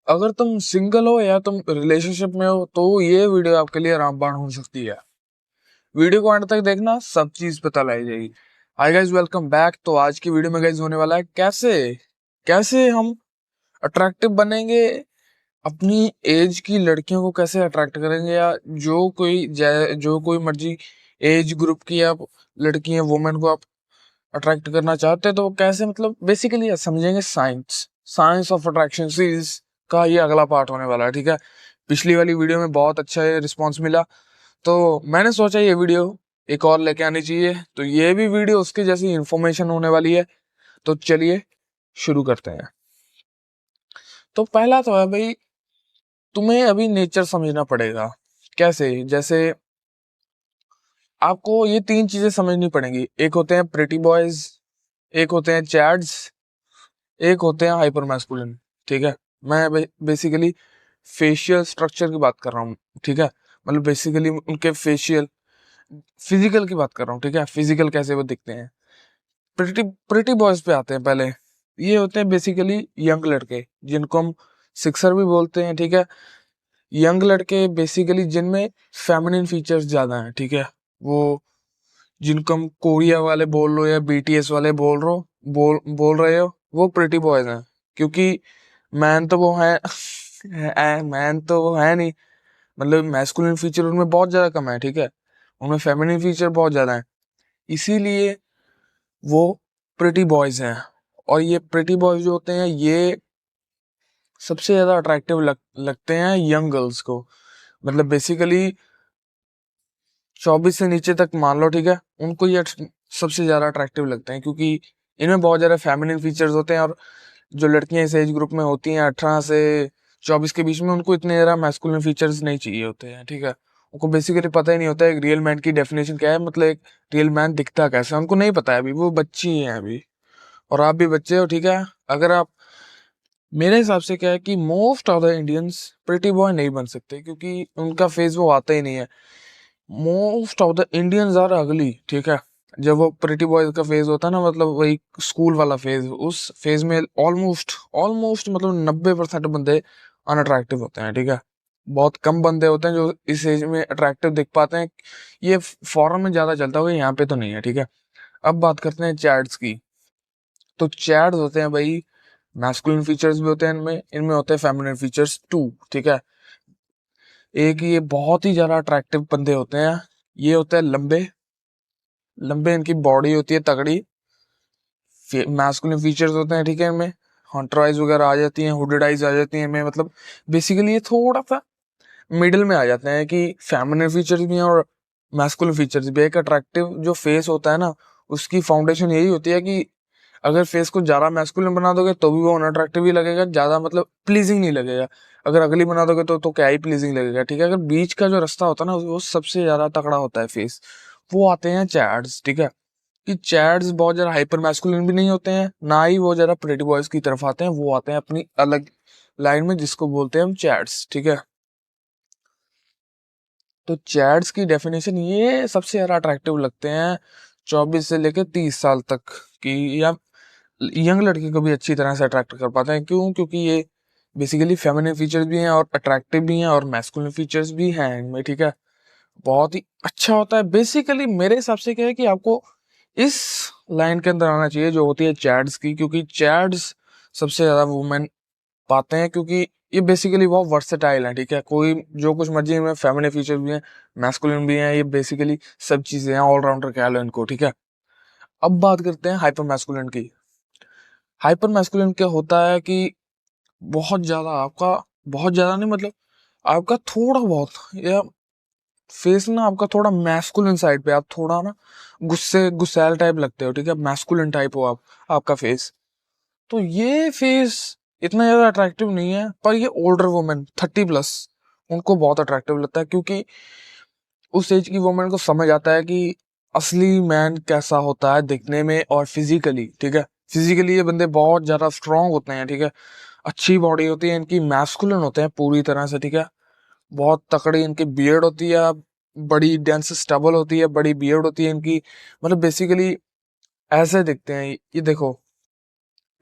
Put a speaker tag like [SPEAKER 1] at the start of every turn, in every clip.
[SPEAKER 1] अगर तुम सिंगल हो या तुम रिलेशनशिप में हो तो ये वीडियो आपके लिए रामबाण हो सकती है। वीडियो को अंत तक देखना, सब चीज पता लग जाएगी। Hi guys, welcome back. तो आज की वीडियो में गाइस होने वाला है कैसे कैसे हम अट्रैक्टिव बनेंगे, अपनी एज की लड़कियों को कैसे अट्रैक्ट करेंगे, या जो कोई मर्जी एज ग्रुप की आप लड़की है, वुमेन को आप अट्रैक्ट करना चाहते हैं तो कैसे, मतलब बेसिकली समझेंगे science science of attraction series का ये अगला पार्ट होने वाला है। ठीक है, पिछली वाली वीडियो में बहुत अच्छा रिस्पॉन्स मिला, तो मैंने सोचा ये वीडियो एक और लेके आनी चाहिए। तो ये भी वीडियो उसकी जैसी इंफॉर्मेशन होने वाली है। तो चलिए शुरू करते हैं। तो पहला तो है भाई, तुम्हें अभी नेचर समझना पड़ेगा। कैसे? जैसे आपको ये तीन चीजें समझनी पड़ेंगी। एक होते हैं प्रिटी बॉयज, एक होते हैं चैड्स, एक होते हैं हाइपर मैस्कुलिन। ठीक है, मैं बेसिकली फेशियल स्ट्रक्चर की बात कर रहा हूँ। ठीक है, मतलब बेसिकली उनके फेशियल फिजिकल की बात कर रहा हूँ। ठीक है, फिजिकल कैसे वो दिखते हैं। प्रिटी प्रिटी बॉयज पे आते हैं पहले। ये होते हैं बेसिकली यंग लड़के, जिनको हम सिक्सर भी बोलते हैं। ठीक है, यंग लड़के बेसिकली जिनमें फेमिनिन फीचर्स ज्यादा हैं। ठीक है, वो जिनको हम कोरिया वाले बोल लो या बीटीएस वाले बोल रहे हो, वो प्रिटी बॉयज हैं। क्योंकि मैन तो वो है मैन तो वो है नहीं, मतलब मैस्कुलिन फीचर उनमें बहुत ज्यादा कम है। ठीक है, उनमें फेमिनिन फीचर बहुत ज्यादा है, इसीलिए वो प्रिटी बॉयज हैं। और ये प्रिटी बॉयज जो होते हैं, ये सबसे ज्यादा अट्रैक्टिव लगते हैं यंग गर्ल्स को। मतलब बेसिकली 24 से नीचे तक मान लो। ठीक है, उनको ये सबसे ज्यादा अट्रैक्टिव लगते हैं, क्योंकि इनमें बहुत ज्यादा फेमिनिन फीचर्स होते हैं। और जो लड़कियां इस एज ग्रुप में होती हैं 18 से 24 के बीच में, उनको इतने ज्यादा मैस्कुलिन फीचर्स नहीं चाहिए होते हैं। ठीक है, उनको बेसिकली पता ही नहीं होता है एक रियल मैन की डेफिनेशन क्या है, मतलब एक रियल मैन दिखता कैसे है, उनको नहीं पता है। अभी वो बच्ची हैं अभी, और आप भी बच्चे हो। ठीक है, अगर आप, मेरे हिसाब से क्या है कि most of the Indians pretty boy नहीं बन सकते, क्योंकि उनका फेस वो आता ही नहीं है। Most of the Indians are ugly. ठीक है, जब वो प्रिटी बॉयज का फेज होता है ना, मतलब वही स्कूल वाला फेज, उस फेज में ऑलमोस्ट ऑलमोस्ट मतलब 90% बंदे अनअट्रैक्टिव होते हैं। ठीक है, बहुत कम बंदे होते हैं जो इस एज में अट्रैक्टिव दिख पाते हैं। ये फॉरेन में ज्यादा चलता होगा, यहाँ पे तो नहीं है। ठीक है, अब बात करते हैं चैट्स की। तो चैट्स होते हैं भाई, मैस्कुलिन फीचर्स भी होते हैं इनमें, इनमें होते हैं फेमिनिन फीचर्स टू। ठीक है, एक ये बहुत ही ज्यादा अट्रैक्टिव बंदे होते हैं, ये होते हैं लंबे लंबे, इनकी बॉडी होती है तगड़ी, मैस्कुलिन फीचर्स होते हैं। ठीक है, इनमें हंटर आइज वगैरह आ जाती हैं, हुडेड आइज आ जाती हैं इनमें। मतलब बेसिकली ये थोड़ा सा मिडिल में आ जाते हैं कि फेमिनिन फीचर्स भी हैं और मैस्कुलिन फीचर्स भी। एक अट्रैक्टिव जो फेस होता है ना, उसकी फाउंडेशन यही होती है कि अगर फेस को ज्यादा मैस्कुलिन बना दोगे तो भी वो अनअट्रैक्टिव ही लगेगा, ज्यादा मतलब प्लीजिंग नहीं लगेगा। अगर अगली बना दोगे तो क्या ही प्लीजिंग लगेगा। ठीक है, अगर बीच का जो रास्ता होता है ना, वो सबसे ज्यादा तगड़ा होता है फेस। वो आते हैं चैड्स। ठीक है, कि चैड्स बहुत ज्यादा हाइपर मैस्कुलिन भी नहीं होते हैं, ना ही वो ज्यादा प्रेटी बॉयज की तरफ आते हैं। वो आते हैं अपनी अलग लाइन में, जिसको बोलते हैं हम चैड्स। ठीक है, तो चैड्स की डेफिनेशन, ये सबसे ज्यादा अट्रैक्टिव लगते हैं 24 से लेकर 30 साल तक की, या यंग लड़की को भी अच्छी तरह से अट्रैक्ट कर पाते हैं। क्यों? क्योंकि ये बेसिकली फेमिनिन फीचर्स भी हैं और अट्रैक्टिव भी हैं, और मैस्कुलिन फीचर्स भी हैं इनमें। ठीक है, बहुत ही अच्छा होता है। बेसिकली मेरे हिसाब से क्या है कि आपको इस लाइन के अंदर आना चाहिए जो होती है चैड्स की, क्योंकि चैड्स सबसे ज्यादा वुमेन पाते हैं, क्योंकि ये बेसिकली बहुत वर्सेटाइल है। ठीक है, कोई जो कुछ मर्जी में, फेमिनिन फीचर भी हैं, मैस्कुलिन भी हैं, ये बेसिकली सब चीजें हैं, ऑलराउंडर कह लो इनको। ठीक है, अब बात करते हैं हाइपर मैस्कुलिन की। हाइपर मैस्कुलिन क्या होता है कि बहुत ज्यादा आपका, बहुत ज्यादा नहीं, मतलब आपका थोड़ा बहुत, या फेस ना आपका थोड़ा मैस्कुलिन साइड पे, आप थोड़ा ना गुस्सैल टाइप लगते हो। ठीक है, मैस्कुलिन टाइप हो आप, आपका फेस। तो ये फेस इतना ज्यादा अट्रैक्टिव नहीं है, पर ये ओल्डर वुमेन 30+ उनको बहुत अट्रैक्टिव लगता है, क्योंकि उस एज की वुमेन को समझ आता है कि असली मैन कैसा होता है दिखने में और फिजिकली। ठीक है, फिजिकली ये बंदे बहुत ज्यादा स्ट्रांग होते हैं। ठीक है, अच्छी बॉडी होती है इनकी, मैस्कुलिन होते हैं पूरी तरह से। ठीक है, बहुत तकड़ी इनकी बियर्ड होती है, बड़ी डेंस स्टबल होती है, बड़ी बियर्ड होती है इनकी। मतलब बेसिकली ऐसे दिखते हैं। ये देखो,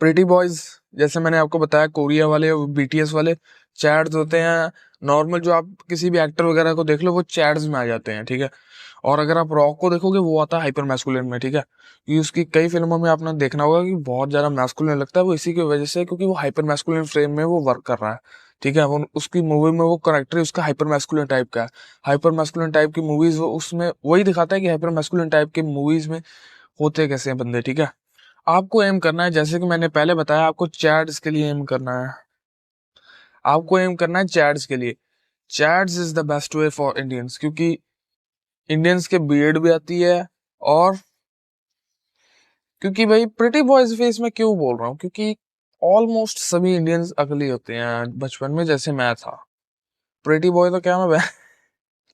[SPEAKER 1] प्रिटी बॉयज जैसे मैंने आपको बताया, कोरिया वाले और बीटीएस वाले चैड्स होते हैं। नॉर्मल जो आप किसी भी एक्टर वगैरह को देख लो वो चैड्स में आ जाते हैं, ठीक है। और अगर आप रॉक को देखोगे वो आता है हाइपर मैस्कुलिन में, ठीक है। क्योंकि उसकी कई फिल्मों में आपने देखना होगा कि बहुत ज्यादा मैस्कुलिन लगता है, वो इसी की वजह से क्योंकि वो हाइपर मैस्कुलिन फ्रेम में वो वर्क कर रहा है, ठीक है। वो उसकी मूवी में वो करेक्टर उसका हाइपर मैस्कुलिन टाइप का है। हाइपर मैस्कुलिन टाइप की मूवीज वो उसमें वही दिखाता है कि हाइपर मैस्कुलिन टाइप के मूवीज में होते कैसे हैं बंदे, ठीक है। आपको एम करना है, जैसे कि मैंने पहले बताया, आपको चैड्स के लिए एम करना है। आपको एम करना है चैड्स के लिए। Chads is the best way for Indians, क्योंकि इंडियंस के बियर्ड भी आती है। और क्योंकि भाई प्रिटी बॉयज फेस में क्यों बोल रहा हूँ, क्योंकि ऑलमोस्ट सभी इंडियंस अगली होते हैं बचपन में, जैसे मैं था। प्रिटी बॉय तो क्या मैं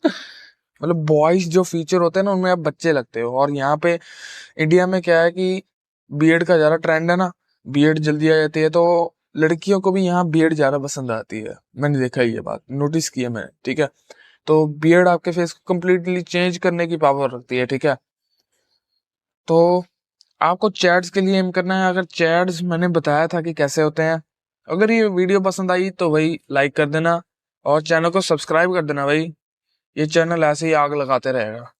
[SPEAKER 1] मतलब बॉयज जो फीचर होते हैं ना उनमें आप बच्चे लगते हो। और यहाँ पे इंडिया में क्या है कि बीएड का ज्यादा ट्रेंड है ना, बीएड जल्दी आ जाती है, तो लड़कियों को भी यहाँ बीएड ज्यादा पसंद आती है। मैंने देखा ही ये बात, नोटिस की है मैंने, ठीक है। तो बीएड आपके फेस को कम्प्लीटली चेंज करने की पावर रखती है, ठीक है। तो आपको चैट्स के लिए एम करना है। अगर चैट्स मैंने बताया था कि कैसे होते हैं। अगर ये वीडियो पसंद आई तो भाई लाइक कर देना और चैनल को सब्सक्राइब कर देना भाई। ये चैनल ऐसे ही आग लगाते रहेगा।